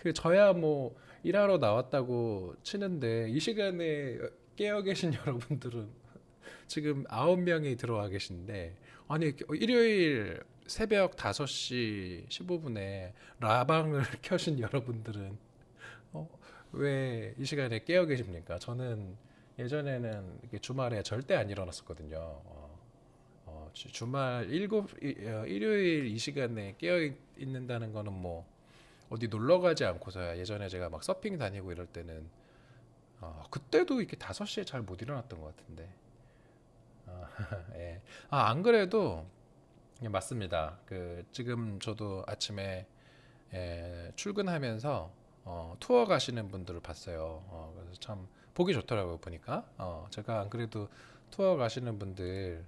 그 저야 뭐 일하러 나왔다고 치는데 이 시간에 깨어 계신 여러분들은 지금 9명이 들어와 계신데 아니 일요일 새벽 5시 15분에 라방을 켜신 여러분들은 왜 이 시간에 깨어 계십니까? 저는 예전에는 이렇게 주말에 절대 안 일어났었거든요. 주말 일요일 이 시간에 깨어 있는다는 거는 뭐 어디 놀러 가지 않고서야 예전에 제가 막 서핑 다니고 이럴 때는 그때도 이렇게 5시에 잘 못 일어났던 것 같은데. 예. 안 그래도 예, 맞습니다. 그 지금 저도 아침에 출근하면서 투어 가시는 분들을 봤어요. 그래서 참 보기 좋더라고요. 보니까 제가 안 그래도 투어 가시는 분들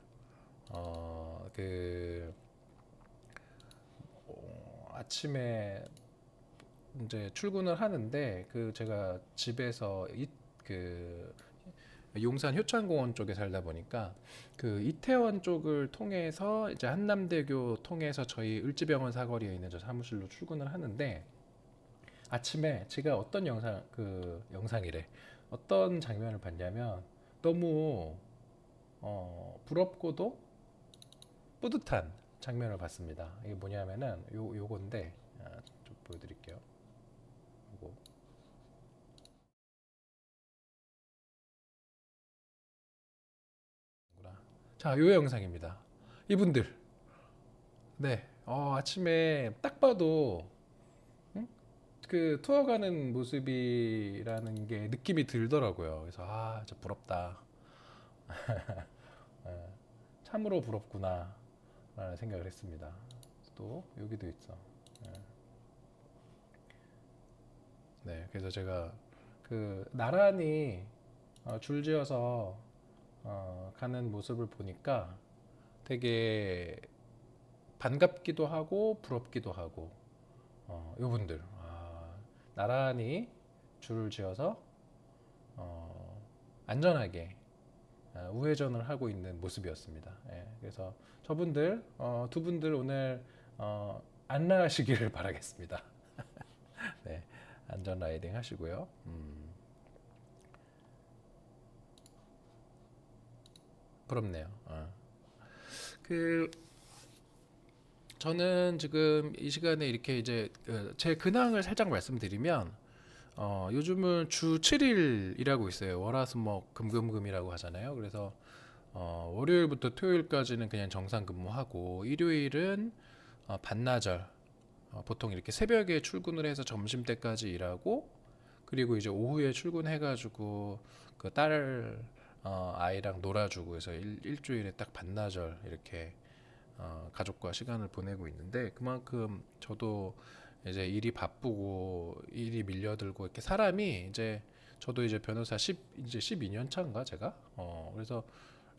그 아침에 이제 출근을 하는데 그 제가 집에서 그 용산 효창공원 쪽에 살다 보니까 그 이태원 쪽을 통해서 이제 한남대교 통해서 저희 을지병원 사거리에 있는 저 사무실로 출근을 하는데 아침에 제가 어떤 영상이래 어떤 장면을 봤냐면 너무 부럽고도 뿌듯한 장면을 봤습니다. 이게 뭐냐면은 요건데 좀 보여드릴게요. 요거. 자, 요 영상입니다. 이분들 네 아침에 딱 봐도 그 투어 가는 모습이라는 게 느낌이 들더라고요. 그래서 진짜 부럽다. 참으로 부럽구나 라는 생각을 했습니다. 또 여기도 있어. 네, 그래서 제가 그 나란히 줄지어서 가는 모습을 보니까 되게 반갑기도 하고 부럽기도 하고 요분들 나란히 줄을 지어서 안전하게 우회전을 하고 있는 모습이었습니다. 예, 그래서 저분들 두 분들 오늘 안 나가시기를 바라겠습니다. 네, 안전 라이딩 하시고요. 부럽네요. 그 저는 지금 이 시간에 이렇게 이제 제 근황을 살짝 말씀드리면 요즘은 주 7일 일하고 있어요. 월화수목 금금금이라고 하잖아요. 그래서 월요일부터 토요일까지는 그냥 정상 근무하고 일요일은 반나절 보통 이렇게 새벽에 출근을 해서 점심때까지 일하고 그리고 이제 오후에 출근해가지고 그 딸 아이랑 놀아주고 해서 일주일에 딱 반나절 이렇게 가족과 시간을 보내고 있는데 그만큼 저도 이제 일이 바쁘고 일이 밀려들고 이렇게 사람이 이제 저도 이제 변호사 이제 12년 차인가 제가 그래서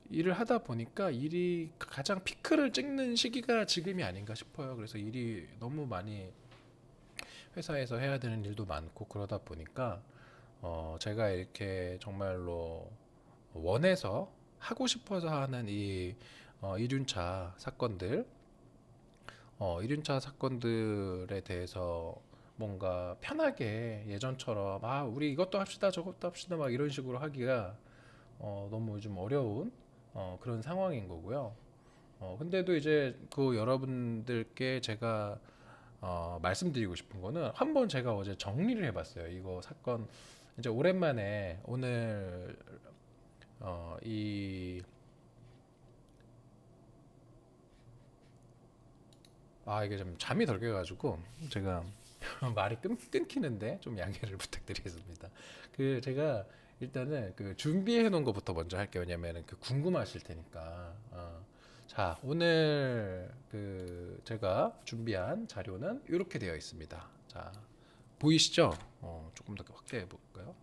일을 하다 보니까 일이 가장 피크를 찍는 시기가 지금이 아닌가 싶어요. 그래서 일이 너무 많이 회사에서 해야 되는 일도 많고 그러다 보니까 제가 이렇게 정말로 원해서 하고 싶어서 하는 이 이륜차 사건들, 이륜차 사건들에 대해서 뭔가 편하게 예전처럼 우리 이것도 합시다 저것도 합시다 막 이런 식으로 하기가 너무 요즘 어려운 그런 상황인 거고요. 근데도 이제 그 여러분들께 제가 말씀드리고 싶은 거는 한번 제가 어제 정리를 해봤어요. 이거 사건 이제 오랜만에 오늘 이 이게 좀 잠이 덜 깨가지고 제가 말이 끊기는데 좀 양해를 부탁드리겠습니다. 그 제가 일단은 그 준비해 놓은 것부터 먼저 할게요. 왜냐면은 그 궁금하실 테니까. 자, 오늘 그 제가 준비한 자료는 이렇게 되어 있습니다. 자, 보이시죠? 조금 더 확대해 볼까요?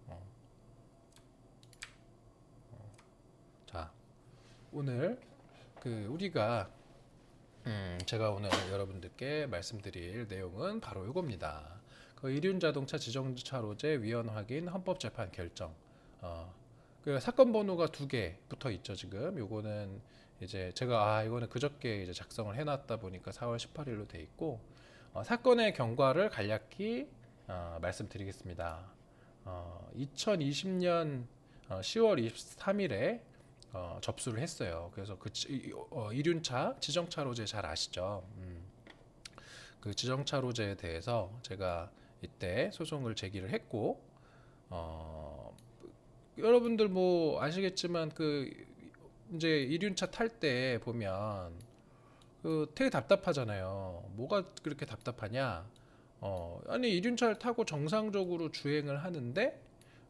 자, 오늘 그 우리가 제가 오늘 여러분들께 말씀드릴 내용은 바로 이겁니다. 그 이륜자동차 지정차로제 위헌 확인 헌법재판 결정. 그 사건 번호가 두 개 붙어 있죠 지금. 요거는 이제 제가 이거는 그저께 이제 작성을 해놨다 보니까 4월 18일로 돼 있고 사건의 경과를 간략히 말씀드리겠습니다. 2020년 10월 23일에 접수를 했어요. 그래서 이륜차 지정차로제 잘 아시죠? 그 지정차로제에 대해서 제가 이때 소송을 제기를 했고, 여러분들 뭐 아시겠지만 그 이제 이륜차 탈 때 보면 그 되게 답답하잖아요. 뭐가 그렇게 답답하냐? 아니 이륜차를 타고 정상적으로 주행을 하는데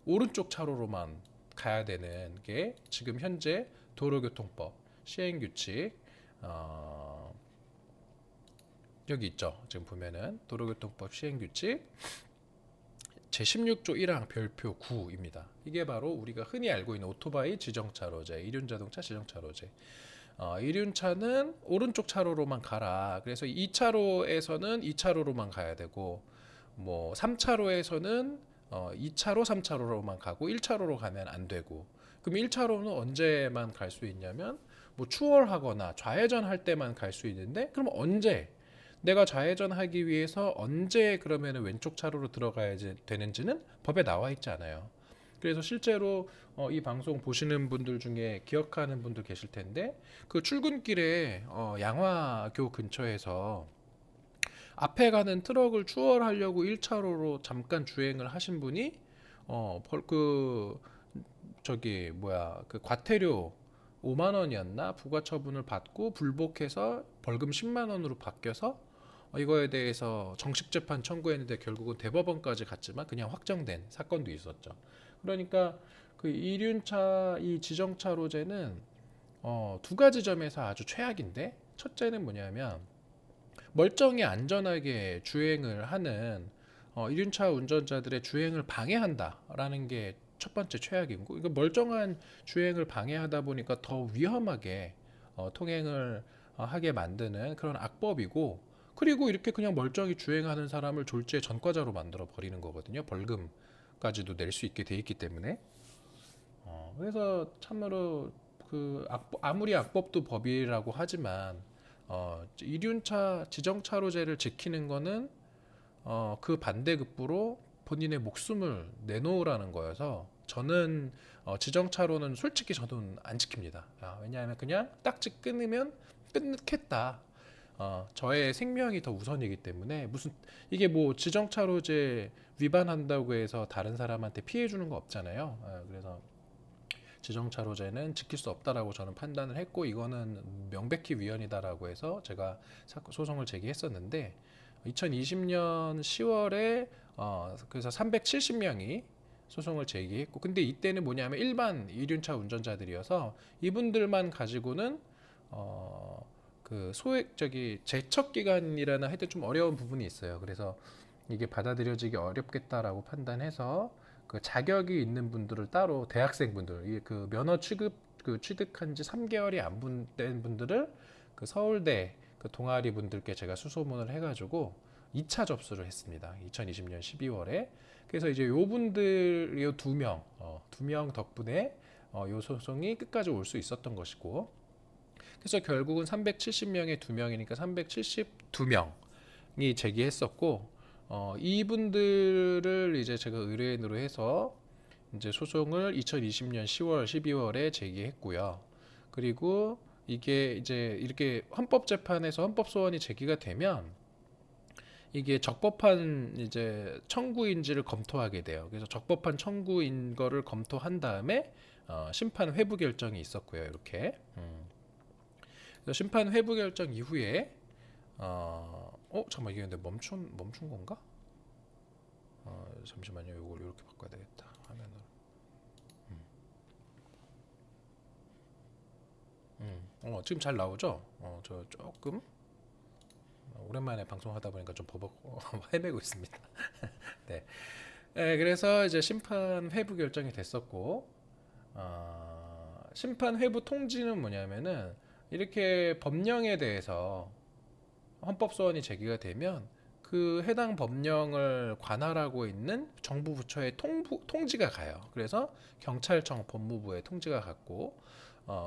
오른쪽 차로로만 가야 되는 게 지금 현재 도로교통법 시행규칙 여기 있죠. 지금 보면은 도로교통법 시행규칙 제16조 1항 별표 9입니다. 이게 바로 우리가 흔히 알고 있는 오토바이 지정차로제, 이륜자동차 지정차로제. 이륜차는 오른쪽 차로로만 가라. 그래서 2차로에서는 2차로로만 가야 되고, 뭐 3차로에서는 2차로, 3차로로만 가고 1차로로 가면 안 되고. 그럼 1차로는 언제만 갈 수 있냐면 뭐 추월하거나 좌회전 할 때만 갈 수 있는데, 그럼 언제? 내가 좌회전하기 위해서 언제 그러면 왼쪽 차로로 들어가야 되는지는 법에 나와 있지 않아요. 그래서 실제로 이 방송 보시는 분들 중에 기억하는 분들 계실 텐데 그 출근길에 양화교 근처에서 앞에 가는 트럭을 추월하려고 1차로로 잠깐 주행을 하신 분이 그 저기 뭐야 그 과태료 5만 원이었나 부과 처분을 받고 불복해서 벌금 10만 원으로 바뀌어서 이거에 대해서 정식 재판 청구했는데 결국은 대법원까지 갔지만 그냥 확정된 사건도 있었죠. 그러니까 그 이륜차 이 지정차로제는 두 가지 점에서 아주 최악인데 첫째는 뭐냐면 멀쩡히 안전하게 주행을 하는 이륜차 운전자들의 주행을 방해한다라는 게 첫 번째 최악이고, 이거 멀쩡한 주행을 방해하다 보니까 더 위험하게 통행을 하게 만드는 그런 악법이고, 그리고 이렇게 그냥 멀쩡히 주행하는 사람을 졸지에 전과자로 만들어 버리는 거거든요. 벌금까지도 낼 수 있게 돼 있기 때문에. 그래서 참으로 아무리 악법도 법이라고 하지만 이륜차 지정차로제를 지키는 거는 그 반대급부로 본인의 목숨을 내놓으라는 거여서 저는 지정차로는 솔직히 저는 안 지킵니다. 왜냐하면 그냥 딱지 끊으면 끊겠다. 저의 생명이 더 우선이기 때문에 무슨 이게 뭐 지정차로제 위반한다고 해서 다른 사람한테 피해 주는 거 없잖아요. 그래서 지정차로제는 지킬 수 없다라고 저는 판단을 했고, 이거는 명백히 위헌이다라고 해서 제가 소송을 제기했었는데 2020년 10월에 그래서 370명이 소송을 제기했고, 근데 이때는 뭐냐면 일반 이륜차 운전자들이어서 이분들만 가지고는 그 제척 기간이라는 하여튼 좀 어려운 부분이 있어요. 그래서 이게 받아들여지기 어렵겠다라고 판단해서 그 자격이 있는 분들을 따로 대학생분들 그 면허 취득한 지 3개월이 안 된 분들을 그 서울대 그 동아리 분들께 제가 수소문을 해가지고 2차 접수를 했습니다. 2020년 12월에. 그래서 이제 요 분들 요 두 명 덕분에 요 소송이 끝까지 올 수 있었던 것이고, 그래서 결국은 370명에 2명이니까 372명이 제기했었고, 이분들을 이제 제가 의뢰인으로 해서 이제 소송을 2020년 10월, 12월에 제기했고요. 그리고 이게 이제 이렇게 헌법재판에서 헌법소원이 제기가 되면 이게 적법한 이제 청구인지를 검토하게 돼요. 그래서 적법한 청구인 거를 검토한 다음에 심판 회부 결정이 있었고요. 이렇게. 그래서 심판 회부 결정 이후에 잠깐만 이게 근데 멈춘 건가? 잠시만요. 이걸 이렇게 바꿔야 되겠다. 화면을. 지금 잘 나오죠? 저 조금 오랜만에 방송하다 보니까 좀 헤매고 있습니다. 네. 네, 그래서 이제 심판 회부 결정이 됐었고, 심판 회부 통지는 뭐냐면은 이렇게 법령에 대해서 헌법소원이 제기가 되면 그 해당 법령을 관할하고 있는 정부 부처의 통지가 가요. 그래서 경찰청, 법무부에 통지가 갔고,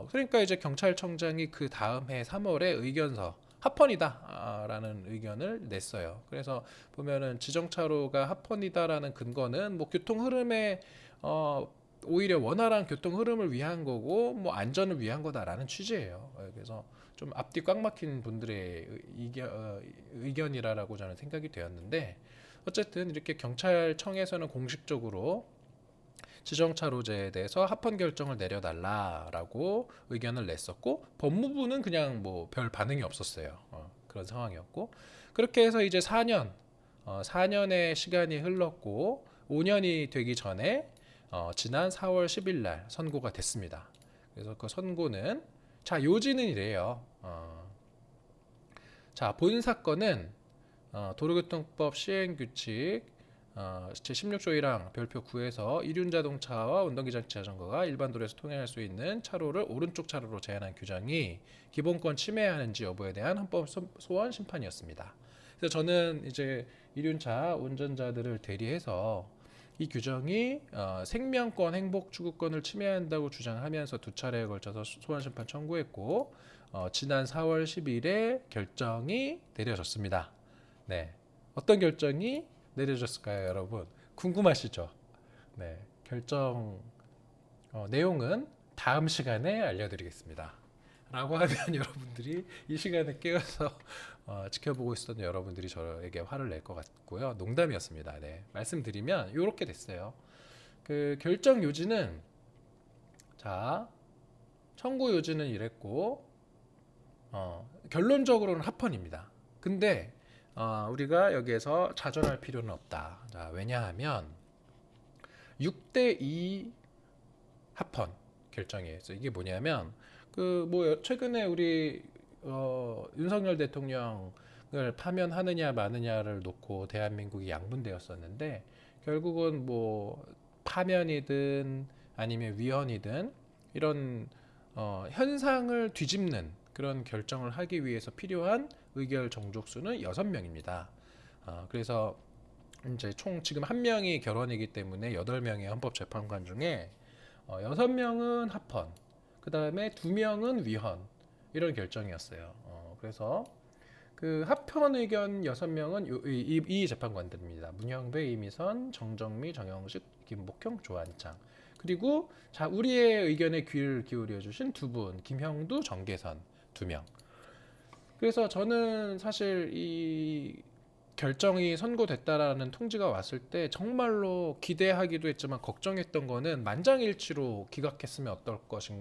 그러니까 이제 경찰청장이 그 다음 해 3월에 의견서 합헌이다라는 의견을 냈어요. 그래서 보면은 지정차로가 합헌이다라는 근거는 뭐 교통 흐름에 오히려 원활한 교통 흐름을 위한 거고 뭐 안전을 위한 거다라는 취지예요. 그래서 좀 앞뒤 꽉 막힌 분들의 의견이라고 저는 생각이 되었는데 어쨌든 이렇게 경찰청에서는 공식적으로 지정차로제에 대해서 합헌 결정을 내려달라라고 의견을 냈었고 법무부는 그냥 뭐 별 반응이 없었어요. 그런 상황이었고 그렇게 해서 이제 4년의 시간이 흘렀고 5년이 되기 전에 지난 4월 10일 날 선고가 됐습니다. 그래서 그 선고는 자 요지는 이래요. 자 본 사건은 도로교통법 시행규칙 제16조 1항 별표 9에서 이륜자동차와 운전기장치 자전거가 일반 도로에서 통행할 수 있는 차로를 오른쪽 차로로 제한한 규정이 기본권 침해하는지 여부에 대한 헌법 소원 심판이었습니다. 그래서 저는 이제 이륜차 운전자들을 대리해서 이 규정이 생명권, 행복 추구권을 침해한다고 주장하면서 두 차례에 걸쳐서 소원 심판 청구했고 지난 4월 10일에 결정이 내려졌습니다. 네, 어떤 결정이 내려졌을까요, 여러분? 궁금하시죠? 네, 결정 내용은 다음 시간에 알려드리겠습니다. 라고 하면 여러분들이 이 시간에 깨어서 지켜보고 있었던 여러분들이 저에게 화를 낼 것 같고요. 농담이었습니다. 네, 말씀드리면 이렇게 됐어요. 그 결정 요지는 자 청구 요지는 이랬고 결론적으로는 합헌입니다. 근데 우리가 여기에서 좌절할 필요는 없다. 자, 왜냐하면 6대2 합헌 결정이에요. 이게 뭐냐면 그 뭐 최근에 우리 윤석열 대통령을 파면하느냐 마느냐를 놓고 대한민국이 양분되었었는데 결국은 뭐 파면이든 아니면 위헌이든 이런 현상을 뒤집는 그런 결정을 하기 위해서 필요한 의결 정족수는 6명입니다. 그래서 이제 총 지금 1명이 결원이기 때문에 8명의 헌법재판관 중에 6명은 합헌, 그 다음에 2명은 위헌 이런 결정이었어요. 그래서 그 합헌 의견 6명은 이 재판관들입니다. 문형배, 이미선, 정정미, 정영식, 김복형, 조한창. 그리고 자 우리의 의견에 귀를 기울여 주신 두 분, 김형두, 정계선 2명. 그래서 저는 사실 이 결정이 선고됐다라는 통지가 왔을 때 정말로 기대하기도 했지만 걱정했던 거는 만장일치로 기각했으면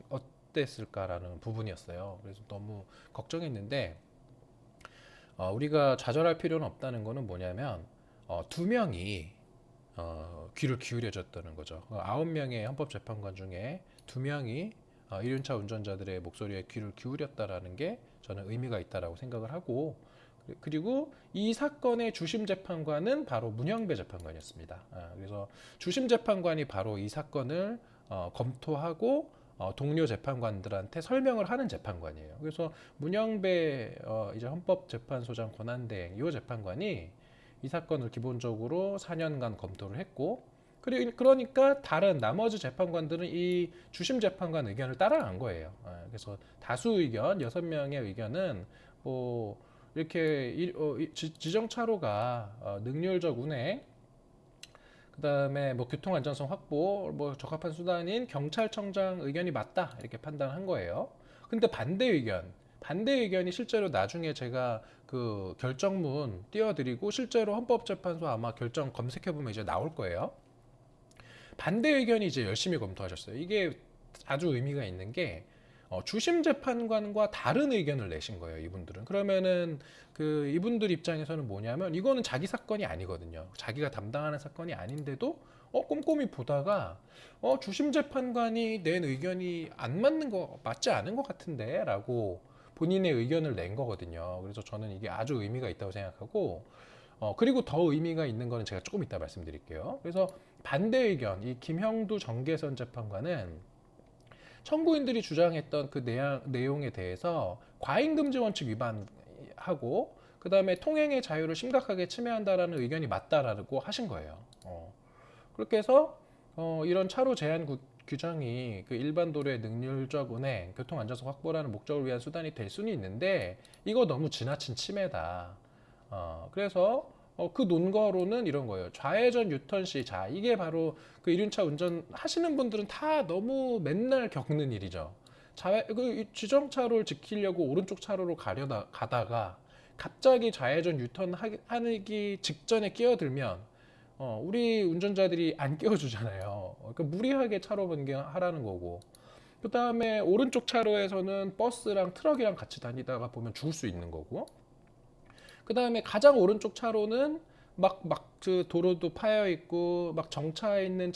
어땠을까라는 부분이었어요. 그래서 너무 걱정했는데 우리가 좌절할 필요는 없다는 거는 뭐냐면 2명이 귀를 기울여줬다는 거죠. 9명의 헌법재판관 중에 2명이 이륜차 운전자들의 목소리에 귀를 기울였다라는 게 저는 의미가 있다라고 생각을 하고 그리고 이 사건의 주심 재판관은 바로 문형배 재판관이었습니다. 그래서 주심 재판관이 바로 이 사건을 검토하고 동료 재판관들한테 설명을 하는 재판관이에요. 그래서 문형배 이제 헌법재판소장 권한대행 이 재판관이 이 사건을 기본적으로 4년간 검토를 했고 그러니까 다른 나머지 재판관들은 이 주심 재판관 의견을 따라간 거예요. 그래서 다수 의견 6명의 의견은 뭐 이렇게 지정차로가 능률적 운행 그다음에 뭐 교통안전성 확보 뭐 적합한 수단인 경찰청장 의견이 맞다 이렇게 판단한 거예요. 근데 반대 의견이 실제로 나중에 제가 그 결정문 띄워드리고 실제로 헌법재판소 아마 결정 검색해보면 이제 나올 거예요. 반대 의견이 이제 열심히 검토하셨어요. 이게 아주 의미가 있는 게 주심 재판관과 다른 의견을 내신 거예요, 이분들은. 그러면은 그 이분들 입장에서는 뭐냐면 이거는 자기 사건이 아니거든요. 자기가 담당하는 사건이 아닌데도 꼼꼼히 보다가 주심 재판관이 낸 의견이 안 맞는 거 맞지 않은 것 같은데라고 본인의 의견을 낸 거거든요. 그래서 저는 이게 아주 의미가 있다고 생각하고 그리고 더 의미가 있는 거는 제가 조금 이따 말씀드릴게요. 그래서 반대 의견, 이 김형두 정계선 재판관은 청구인들이 주장했던 그 내용에 대해서 과잉금지 원칙 위반하고 그 다음에 통행의 자유를 심각하게 침해한다라는 의견이 맞다라고 하신 거예요. 그렇게 해서 이런 차로 제한 규정이 그 일반 도로의 능률적 운행, 교통 안전성 확보라는 목적을 위한 수단이 될 수는 있는데 이거 너무 지나친 침해다. 그래서 그 논거로는 이런 거예요. 좌회전 유턴 시, 자 이게 바로 그 이륜차 운전하시는 분들은 다 너무 맨날 겪는 일이죠. 그 지정차로를 지키려고 오른쪽 차로로 가다가 갑자기 좌회전 유턴 하기 직전에 끼어들면 우리 운전자들이 안 끼워주잖아요. 그러니까 무리하게 차로 변경하라는 거고. 그 다음에 오른쪽 차로에서는 버스랑 트럭이랑 같이 다니다가 보면 죽을 수 있는 거고. 그 다음에 가장 오른쪽 차로는 그 도로도 파여 있고 막 정차해 있는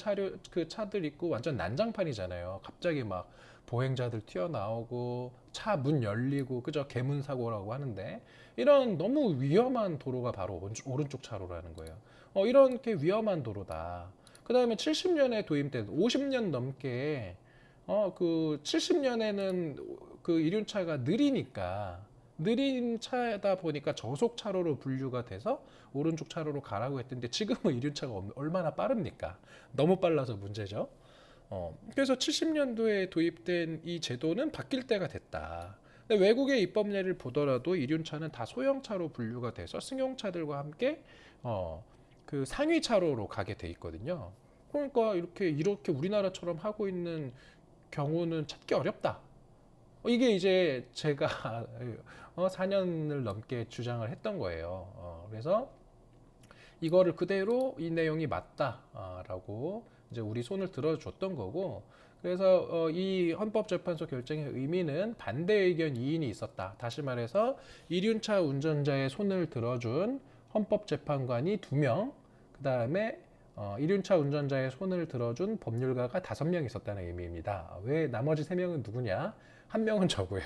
그 차들 있고 완전 난장판이잖아요. 갑자기 막 보행자들 튀어나오고 차 문 열리고 그저 개문 사고라고 하는데 이런 너무 위험한 도로가 바로 오른쪽 차로라는 거예요. 이렇게 위험한 도로다. 그 다음에 70년에 도입된 50년 넘게 그 70년에는 그 이륜차가 느리니까 느린 차다 보니까 저속 차로로 분류가 돼서 오른쪽 차로로 가라고 했던데 지금은 이륜차가 얼마나 빠릅니까? 너무 빨라서 문제죠. 그래서 70년도에 도입된 이 제도는 바뀔 때가 됐다. 근데 외국의 입법례를 보더라도 이륜차는 다 소형차로 분류가 돼서 승용차들과 함께 그 상위 차로로 가게 돼 있거든요. 그러니까 이렇게 우리나라처럼 하고 있는 경우는 찾기 어렵다. 이게 이제 제가 4년을 넘게 주장을 했던 거예요. 그래서 이거를 그대로 이 내용이 맞다라고 이제 우리 손을 들어줬던 거고, 그래서 이 헌법재판소 결정의 의미는 반대 의견 2인이 있었다. 다시 말해서 이륜차 운전자의 손을 들어준 헌법재판관이 2명, 그 다음에 이륜차 운전자의 손을 들어준 법률가가 5명 있었다는 의미입니다. 왜 나머지 3명은 누구냐? 한 명은 저고요.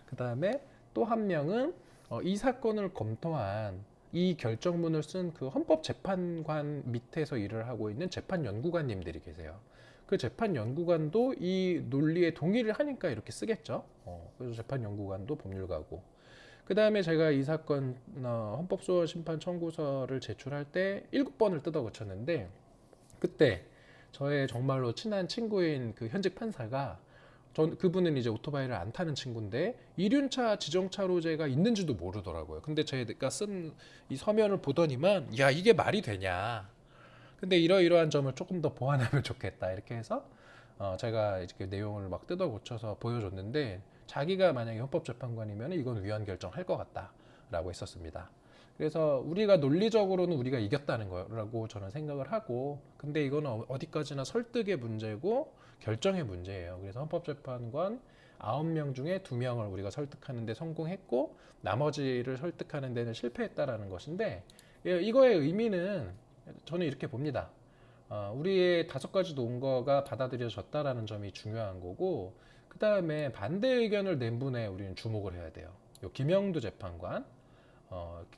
그 다음에 또 한 명은 이 사건을 검토한 이 결정문을 쓴 그 헌법재판관 밑에서 일을 하고 있는 재판연구관님들이 계세요. 그 재판연구관도 이 논리에 동의를 하니까 이렇게 쓰겠죠. 그래서 재판연구관도 법률가고. 그 다음에 제가 이 사건 헌법소원 심판 청구서를 제출할 때 7번을 뜯어 고쳤는데, 그때 저의 정말로 친한 친구인 그 현직 판사가 그분은 이제 오토바이를 안 타는 친구인데 이륜차 지정차로제가 있는지도 모르더라고요. 근데 제가 쓴 이 서면을 보더니만 야 이게 말이 되냐. 근데 이러이러한 점을 조금 더 보완하면 좋겠다. 이렇게 해서 제가 이렇게 내용을 막 뜯어 고쳐서 보여줬는데 자기가 만약에 헌법재판관이면 이건 위헌 결정할 것 같다라고 했었습니다. 그래서 우리가 논리적으로는 우리가 이겼다는 거라고 저는 생각을 하고, 근데 이거는 어디까지나 설득의 문제고 결정의 문제예요. 그래서 헌법재판관 9명 중에 2명을 우리가 설득하는 데 성공했고 나머지를 설득하는 데는 실패했다라는 것인데, 이거의 의미는 저는 이렇게 봅니다. 우리의 5가지 논거가 받아들여졌다라는 점이 중요한 거고, 그 다음에 반대 의견을 낸 분에 우리는 주목을 해야 돼요. 요 김영두 재판관,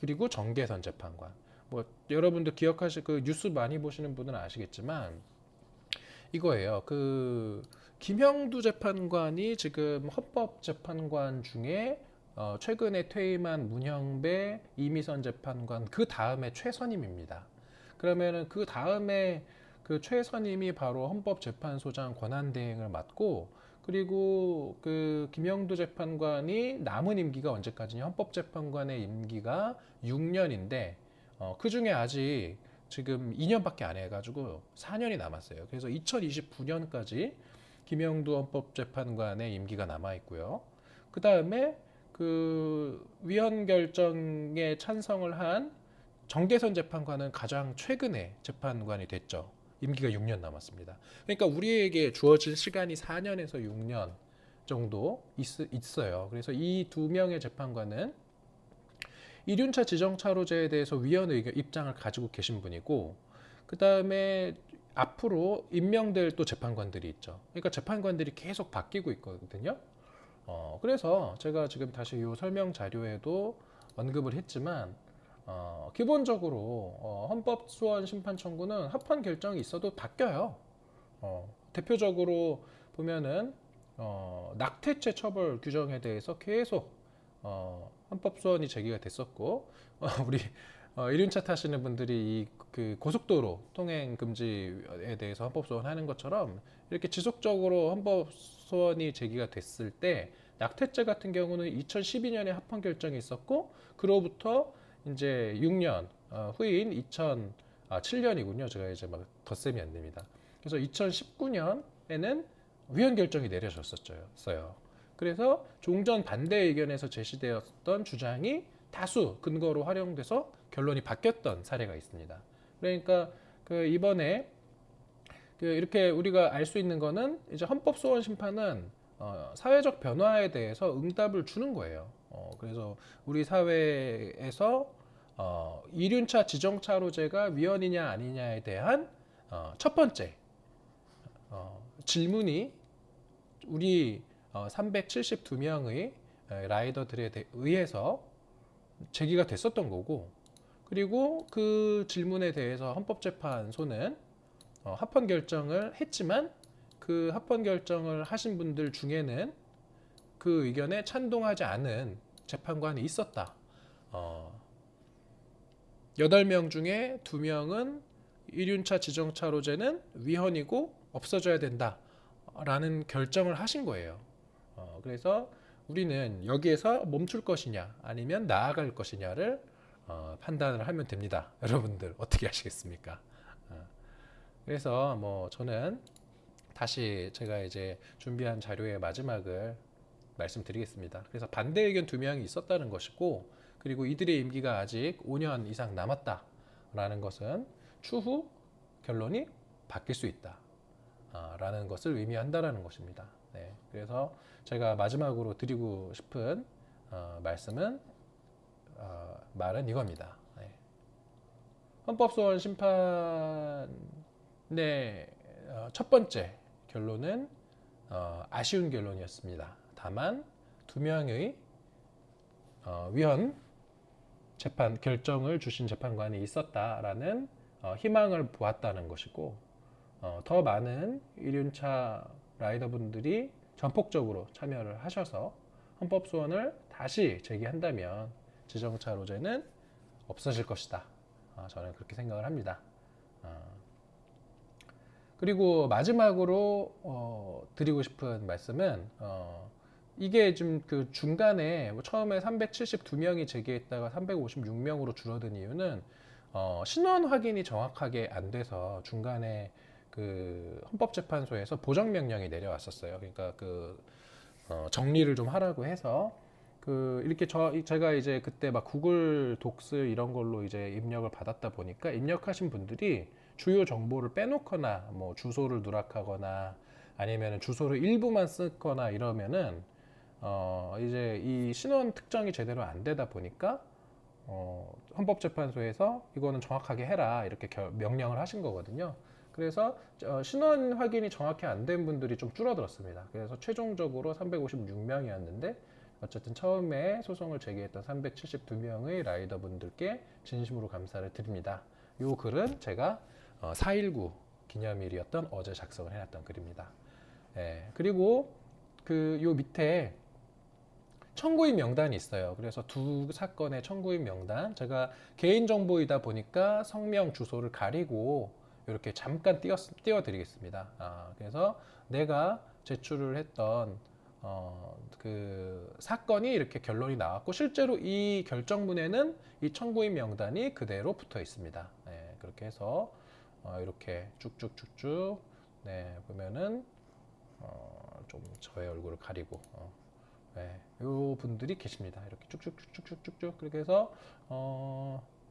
그리고 정계선 재판관. 뭐 여러분들 기억하실 그 뉴스 많이 보시는 분은 아시겠지만 이거예요. 그 김영두 재판관이 지금 헌법재판관 중에 최근에 퇴임한 문형배, 이미선 재판관 그 다음에 최선임입니다. 그러면은 그 다음에 그 최선임이 바로 헌법재판소장 권한대행을 맡고, 그리고 그 김영두 재판관이 남은 임기가 언제까지냐? 헌법재판관의 임기가 6년인데 그 중에 아직 지금 2년밖에 안 해가지고 4년이 남았어요. 그래서 2029년까지 김영두 헌법재판관의 임기가 남아 있고요. 그 다음에 그 위헌 결정에 찬성을 한 정계선 재판관은 가장 최근에 재판관이 됐죠. 임기가 6년 남았습니다. 그러니까 우리에게 주어진 시간이 4년에서 6년 정도 있어요. 그래서 이 2명의 재판관은 이륜차 지정차로제에 대해서 위헌 의견 입장을 가지고 계신 분이고, 그 다음에 앞으로 임명될 또 재판관들이 있죠. 그러니까 재판관들이 계속 바뀌고 있거든요. 그래서 제가 지금 다시 이 설명 자료에도 언급을 했지만 기본적으로 헌법소원 심판 청구는 합헌 결정이 있어도 바뀌어요. 대표적으로 보면은 낙태죄 처벌 규정에 대해서 계속 헌법소원이 제기가 됐었고, 우리 이륜차 타시는 분들이 그 고속도로 통행 금지에 대해서 헌법 소원하는 것처럼 이렇게 지속적으로 헌법 소원이 제기가 됐을 때 낙태죄 같은 경우는 2012년에 합헌 결정이 있었고 그로부터 이제 6년 후인 2007년이군요. 제가 이제 막 덧셈이 안 됩니다. 그래서 2019년에는 위헌 결정이 내려졌었어요. 그래서 종전 반대 의견에서 제시되었던 주장이 다수 근거로 활용돼서 결론이 바뀌었던 사례가 있습니다. 그러니까 그 이번에 그 이렇게 우리가 알 수 있는 거는 이제 헌법 소원 심판은 사회적 변화에 대해서 응답을 주는 거예요. 그래서 우리 사회에서 이륜차 지정차로제가 위헌이냐 아니냐에 대한 첫 번째 질문이 우리 372명의 라이더들에 의해서 제기가 됐었던 거고, 그리고 그 질문에 대해서 헌법재판소는 합헌 결정을 했지만 그 합헌 결정을 하신 분들 중에는 그 의견에 찬동하지 않은 재판관이 있었다. 8명 중에 2명은 이륜차 지정차로제는 위헌이고 없어져야 된다 라는 결정을 하신 거예요. 그래서 우리는 여기에서 멈출 것이냐 아니면 나아갈 것이냐를 판단을 하면 됩니다. 여러분들 어떻게 하시겠습니까? 그래서 뭐 저는 다시 제가 이제 준비한 자료의 마지막을 말씀드리겠습니다. 그래서 반대 의견 2명이 있었다는 것이고, 그리고 이들의 임기가 아직 5년 이상 남았다라는 것은 추후 결론이 바뀔 수 있다. 라는 것을 의미한다라는 것입니다. 네, 그래서 제가 마지막으로 드리고 싶은 말은 이겁니다. 네. 헌법소원 심판의 첫 번째 결론은 아쉬운 결론이었습니다. 다만 2명의 위헌 재판 결정을 주신 재판관이 있었다라는 희망을 보았다는 것이고, 더 많은 이륜차 라이더분들이 전폭적으로 참여를 하셔서 헌법소원을 다시 제기한다면 지정차로제는 없어질 것이다. 저는 그렇게 생각을 합니다. 그리고 마지막으로 드리고 싶은 말씀은 이게 좀 그 중간에 처음에 372명이 제기했다가 356명으로 줄어든 이유는 신원 확인이 정확하게 안 돼서 중간에 그 헌법재판소에서 보정 명령이 내려왔었어요. 그러니까 그 정리를 좀 하라고 해서 그 이렇게 제가 이제 그때 막 구글 독스 이런 걸로 이제 입력을 받았다 보니까 입력하신 분들이 주요 정보를 빼놓거나 뭐 주소를 누락하거나 아니면 주소를 일부만 쓰거나 이러면은 이제 이 신원 특정이 제대로 안 되다 보니까 헌법재판소에서 이거는 정확하게 해라 이렇게 명령을 하신 거거든요. 그래서 신원 확인이 정확히 안 된 분들이 좀 줄어들었습니다. 그래서 최종적으로 356명이었는데 어쨌든 처음에 소송을 제기했던 372명의 라이더 분들께 진심으로 감사를 드립니다. 이 글은 제가 4.19 기념일이었던 어제 작성을 해놨던 글입니다. 예, 그리고 그 요 밑에 청구인 명단이 있어요. 그래서 두 사건의 청구인 명단, 제가 개인정보이다 보니까 성명 주소를 가리고 이렇게 잠깐 띄워드리겠습니다. 그래서 내가 제출을 했던 그 사건이 이렇게 결론이 나왔고 실제로 이 결정문에는 이 청구인 명단이 그대로 붙어 있습니다. 네, 그렇게 해서 이렇게 쭉쭉쭉쭉 네, 보면은 좀 저의 얼굴을 가리고 네, 요 분들이 계십니다. 이렇게 쭉쭉쭉쭉쭉쭉 그렇게 해서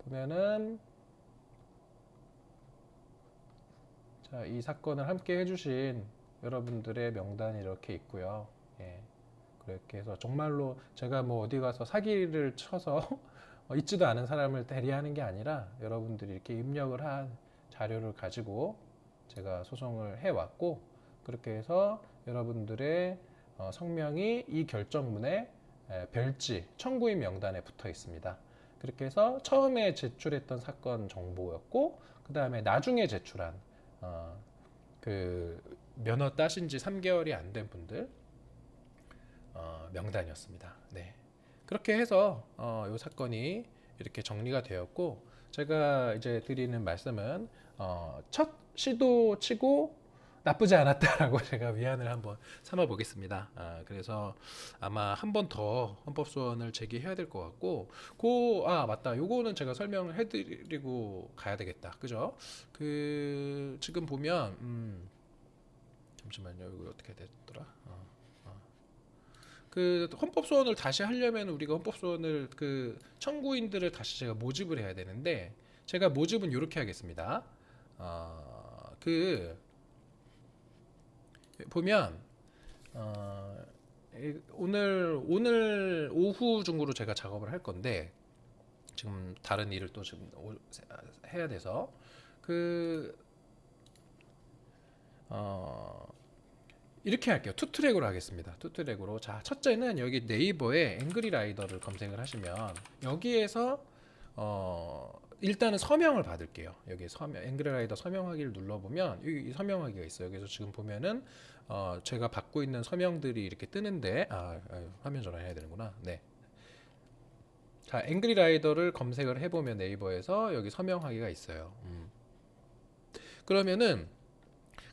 보면은 자, 이 사건을 함께 해주신 여러분들의 명단이 이렇게 있고요. 예, 그렇게 해서 정말로 제가 뭐 어디 가서 사기를 쳐서 있지도 않은 사람을 대리하는 게 아니라 여러분들이 이렇게 입력을 한 자료를 가지고 제가 소송을 해왔고, 그렇게 해서 여러분들의 성명이 이 결정문에 별지 청구인 명단에 붙어 있습니다. 그렇게 해서 처음에 제출했던 사건 정보였고, 그 다음에 나중에 제출한 그 면허 따신 지 3개월이 안 된 분들 명단이었습니다. 네. 그렇게 해서 이 사건이 이렇게 정리가 되었고, 제가 이제 드리는 말씀은 첫 시도치고 나쁘지 않았다라고 제가 위안을 한번 삼아 보겠습니다. 그래서 아마 한 번 더 헌법 소원을 제기해야 될 것 같고, 맞다. 요거는 제가 설명을 해드리고 가야 되겠다. 그죠? 그 지금 보면 잠시만요. 이거 어떻게 됐더라? 그 헌법 소원을 다시 하려면 우리가 헌법 소원을 그 청구인들을 다시 제가 모집을 해야 되는데, 제가 모집은 이렇게 하겠습니다. 그 보면 오늘 오후 중으로 제가 작업을 할 건데, 지금 다른 일을 또 지금 해야 돼서 그 이렇게 할게요. 투 트랙으로 하겠습니다. 투 트랙으로. 자, 첫째는 여기 네이버에 앵그리 라이더를 검색을 하시면 여기에서 일단은 서명을 받을게요. 여기 앵그리 라이더 서명하기를 눌러보면 이 서명하기가 있어요. 그래서 지금 보면은 제가 받고 있는 서명들이 이렇게 뜨는데, 화면 전환해야 되는구나. 네. 자, 앵그리 라이더를 검색을 해보면 네이버에서 여기 서명하기가 있어요. 그러면은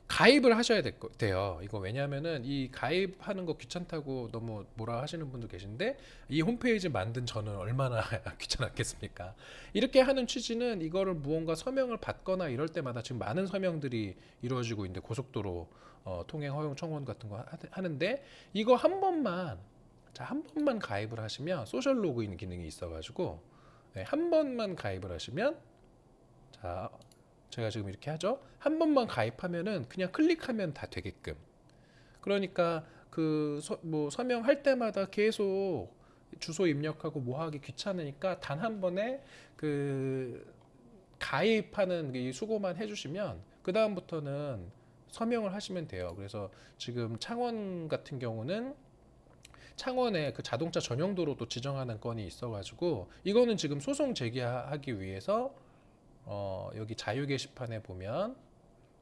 가입을 하셔야 돼요. 이거 왜냐면은 이 가입하는 거 귀찮다고 너무 뭐라 하시는 분도 계신데, 이 홈페이지 만든 저는 얼마나 귀찮았겠습니까? 이렇게 하는 취지는 이거를 무언가 서명을 받거나 이럴 때마다 지금 많은 서명들이 이루어지고 있는데, 고속도로 통행 허용 청원 같은 거 하는데, 이거 한 번만, 한 번만 가입을 하시면 소셜 로그인 기능이 있어가지고, 네, 한 번만 가입을 하시면, 자, 제가 지금 이렇게 하죠. 한 번만 가입하면은 그냥 클릭하면 다 되게끔. 그러니까 그 뭐 서명할 때마다 계속 주소 입력하고 뭐 하기 귀찮으니까 단 한 번에 그 가입하는 이 수고만 해주시면 그 다음부터는 서명을 하시면 돼요. 그래서 지금 창원 같은 경우는 창원에 그 자동차 전용 도로도 지정하는 건이 있어가지고, 이거는 지금 소송 제기하기 위해서 여기 자유 게시판에 보면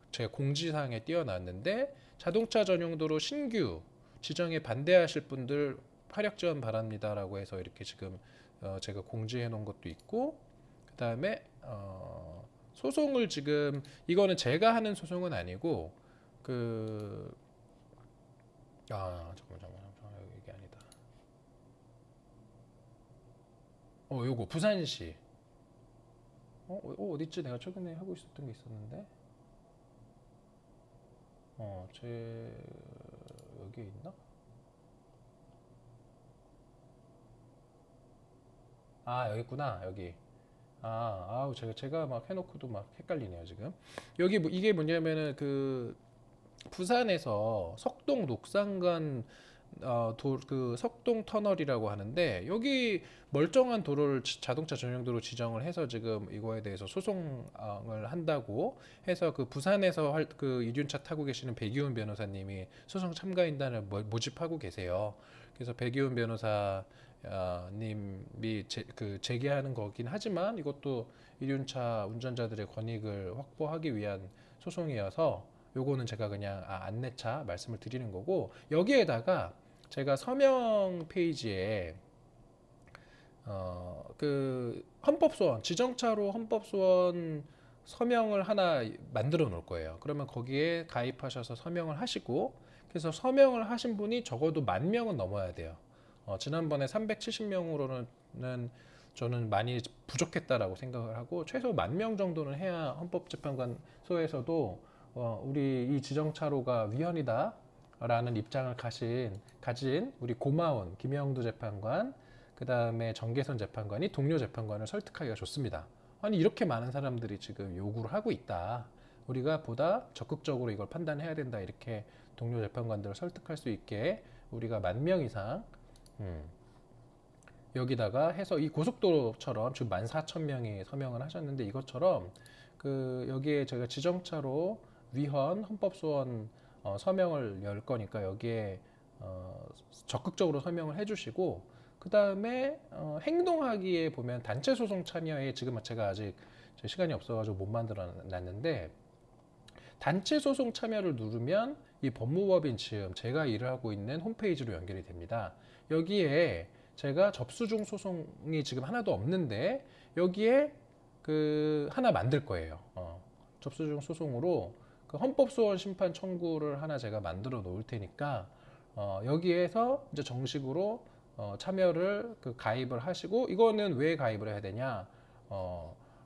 제가 공지사항에 띄워놨는데, 자동차 전용도로 신규 지정에 반대하실 분들 활약 지원 바랍니다라고 해서 이렇게 지금 제가 공지해 놓은 것도 있고, 그 다음에 소송을 지금, 이거는 제가 하는 소송은 아니고 잠깐만 이게 아니다. 요거 부산시 어딨지? 내가 최근에 하고 있었던 게 있었는데, 제 여기에 있나? 여기 있구나. 여기. 제가 막 해놓고도 막 헷갈리네요 지금. 여기 이게 뭐냐면은 그 부산에서 석동 녹산간 그 석동 터널이라고 하는데, 여기 멀쩡한 도로를 자동차 전용도로 지정을 해서 지금 이거에 대해서 소송을 한다고 해서, 그 부산에서 그 이륜차 타고 계시는 백이훈 변호사님이 소송 참가인단을 모집하고 계세요. 그래서 백이훈 변호사 님이 제기하는 거긴 하지만, 이것도 이륜차 운전자들의 권익을 확보하기 위한 소송이어서 요거는 제가 그냥 안내차 말씀을 드리는 거고, 여기에다가 제가 서명 페이지에 그 헌법소원, 지정차로 헌법소원 서명을 하나 만들어 놓을 거예요. 그러면 거기에 가입하셔서 서명을 하시고, 그래서 서명을 하신 분이 적어도 10,000명은 넘어야 돼요. 지난번에 370명으로는 저는 많이 부족했다라고 생각을 하고, 최소 10,000명 정도는 해야 헌법재판관소에서도 우리 이 지정차로가 위헌이다 라는 입장을 가진 우리 고마운 김영두 재판관, 그 다음에 정계선 재판관이 동료 재판관을 설득하기가 좋습니다. 아니, 이렇게 많은 사람들이 지금 요구를 하고 있다, 우리가 보다 적극적으로 이걸 판단해야 된다, 이렇게 동료 재판관들을 설득할 수 있게 우리가 10,000명 이상 여기다가 해서, 이 고속도로처럼 지금 14,000명이 서명을 하셨는데, 이것처럼 그 여기에 저희가 지정차로 위헌 헌법소원 서명을 열 거니까 여기에 적극적으로 서명을 해주시고, 그 다음에 행동하기에 보면 단체 소송 참여에, 지금 제가 아직 시간이 없어가지고 못 만들어 놨는데, 단체 소송 참여를 누르면 이 법무법인 지금 제가 일을 하고 있는 홈페이지로 연결이 됩니다. 여기에 제가 접수 중 소송이 지금 하나도 없는데, 여기에 그 하나 만들 거예요. 접수 중 소송으로 그 헌법소원 심판 청구를 하나 제가 만들어 놓을 테니까 여기에서 이제 정식으로 참여를 그 가입을 하시고, 이거는 왜 가입을 해야 되냐?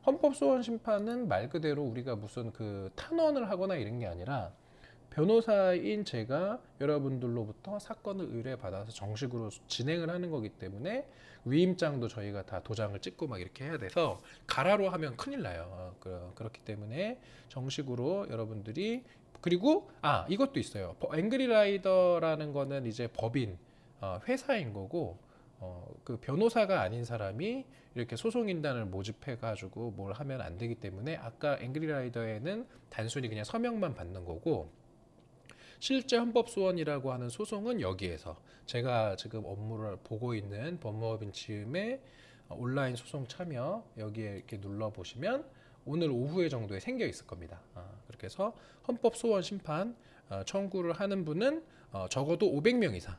헌법소원 심판은 말 그대로 우리가 무슨 그 탄원을 하거나 이런 게 아니라 변호사인 제가 여러분들로부터 사건을 의뢰받아서 정식으로 진행을 하는 거기 때문에 위임장도 저희가 다 도장을 찍고 막 이렇게 해야 돼서 가라로 하면 큰일 나요. 그렇기 때문에 정식으로 여러분들이, 그리고 이것도 있어요. 앵그리라이더라는 거는 이제 법인 회사인 거고, 그 변호사가 아닌 사람이 이렇게 소송인단을 모집해 가지고 뭘 하면 안 되기 때문에, 아까 앵그리라이더에는 단순히 그냥 서명만 받는 거고, 실제 헌법소원이라고 하는 소송은 여기에서 제가 지금 업무를 보고 있는 법무법인 지음의 온라인 소송 참여, 여기에 이렇게 눌러 보시면 오늘 오후에 정도에 생겨 있을 겁니다. 그렇게 해서 헌법소원 심판 청구를 하는 분은 적어도 500명 이상,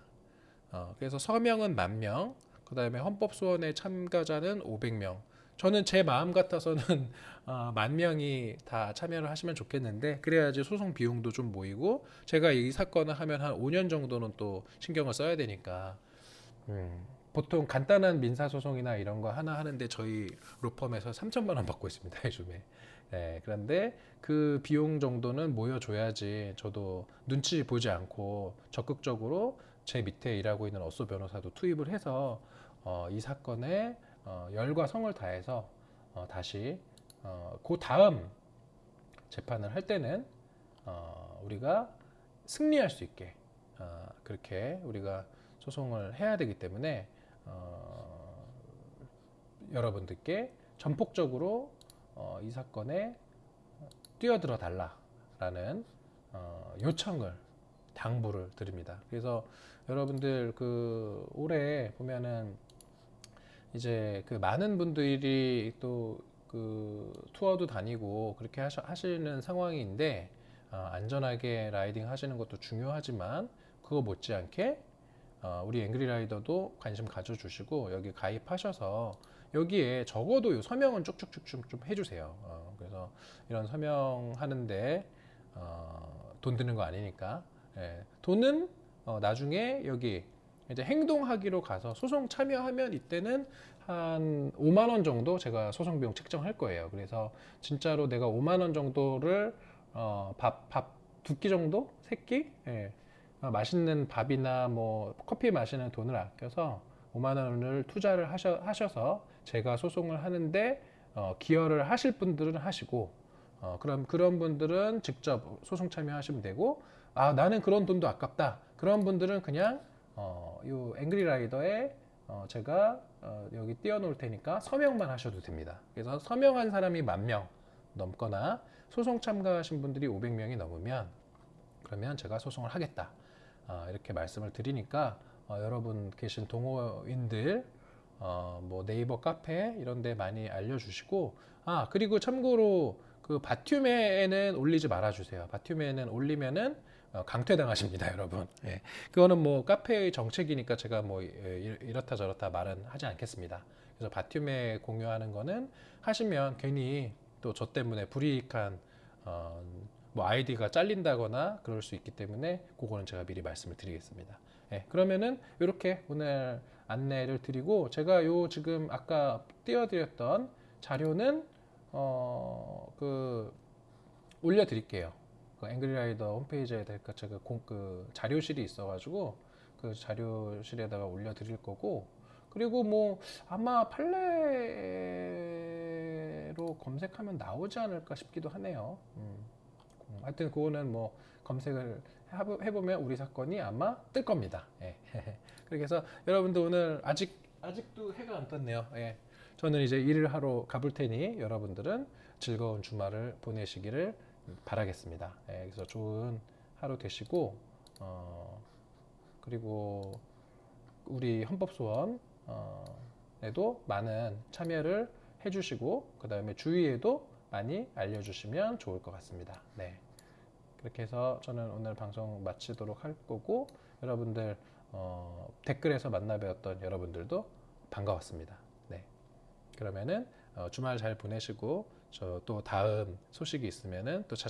그래서 서명은 10,000명, 그 다음에 헌법소원의 참가자는 500명. 저는 제 마음 같아서는 10,000명이 다 참여를 하시면 좋겠는데, 그래야지 소송 비용도 좀 모이고, 제가 이 사건을 하면 한 5년 정도는 또 신경을 써야 되니까, 보통 간단한 민사소송이나 이런 거 하나 하는데 저희 로펌에서 3천만 원 받고 있습니다, 요즘에. 네, 그런데 그 비용 정도는 모여줘야지 저도 눈치 보지 않고 적극적으로 제 밑에 일하고 있는 어쏘 변호사도 투입을 해서 이 사건에 열과 성을 다해서 다시 그 다음 재판을 할 때는 우리가 승리할 수 있게 그렇게 우리가 소송을 해야 되기 때문에 여러분들께 전폭적으로 이 사건에 뛰어들어 달라라는 요청을, 당부를 드립니다. 그래서 여러분들 그 올해 보면은 이제 그 많은 분들이 또 그 투어도 다니고 그렇게 하시는 상황인데, 안전하게 라이딩 하시는 것도 중요하지만 그거 못지않게 우리 앵그리 라이더도 관심 가져주시고 여기 가입하셔서 여기에 적어도 요 서명은 쭉쭉쭉쭉 좀 해주세요. 그래서 이런 서명하는데 돈 드는 거 아니니까. 예, 돈은 나중에 여기 이제 행동하기로 가서 소송 참여하면 이때는 한 5만 원 정도 제가 소송 비용 책정할 거예요. 그래서 진짜로 내가 5만 원 정도를 밥 두 끼 정도? 세 끼? 예. 맛있는 밥이나 뭐 커피 마시는 돈을 아껴서 5만 원을 투자를 하셔서 제가 소송을 하는데 기여를 하실 분들은 하시고, 그럼 그런 분들은 직접 소송 참여하시면 되고, 나는 그런 돈도 아깝다, 그런 분들은 그냥 요 앵그리 라이더에 제가 여기 띄워놓을 테니까 서명만 하셔도 됩니다. 그래서 서명한 사람이 10,000명 넘거나 소송 참가하신 분들이 500명이 넘으면 그러면 제가 소송을 하겠다, 이렇게 말씀을 드리니까 여러분 계신 동호인들 뭐 네이버 카페 이런 데 많이 알려주시고, 그리고 참고로 그 바튠에는 올리지 말아주세요. 바튠에는 올리면은 강퇴당하십니다, 여러분. 예. 그거는 뭐 카페의 정책이니까 제가 뭐 이렇다 저렇다 말은 하지 않겠습니다. 그래서 바튠에 공유하는 거는 하시면 괜히 또 저 때문에 불이익한 뭐 아이디가 잘린다거나 그럴 수 있기 때문에 그거는 제가 미리 말씀을 드리겠습니다. 예. 그러면은 이렇게 오늘 안내를 드리고, 제가 요 지금 아까 띄워드렸던 자료는 그 올려드릴게요. 그 앵그리라이더 홈페이지에 제가 그 자료실이 있어가지고 그 자료실에다가 올려드릴 거고, 그리고 뭐 아마 판례로 검색하면 나오지 않을까 싶기도 하네요. 하여튼 그거는 뭐 검색을 해보면 우리 사건이 아마 뜰 겁니다. 예. 그렇게 해서 여러분들 오늘 아직도 해가 안 떴네요. 예. 저는 이제 일을 하러 가볼 테니 여러분들은 즐거운 주말을 보내시기를 바라겠습니다. 예. 그래서 좋은 하루 되시고, 그리고 우리 헌법소원 에도 많은 참여를 해주시고, 그 다음에 주위에도 많이 알려주시면 좋을 것 같습니다. 네. 그렇게 해서 저는 오늘 방송 마치도록 할 거고, 여러분들 댓글에서 만나 뵈었던 여러분들도 반가웠습니다. 네. 그러면은 주말 잘 보내시고 저 또 다음 소식이 있으면은 또 찾아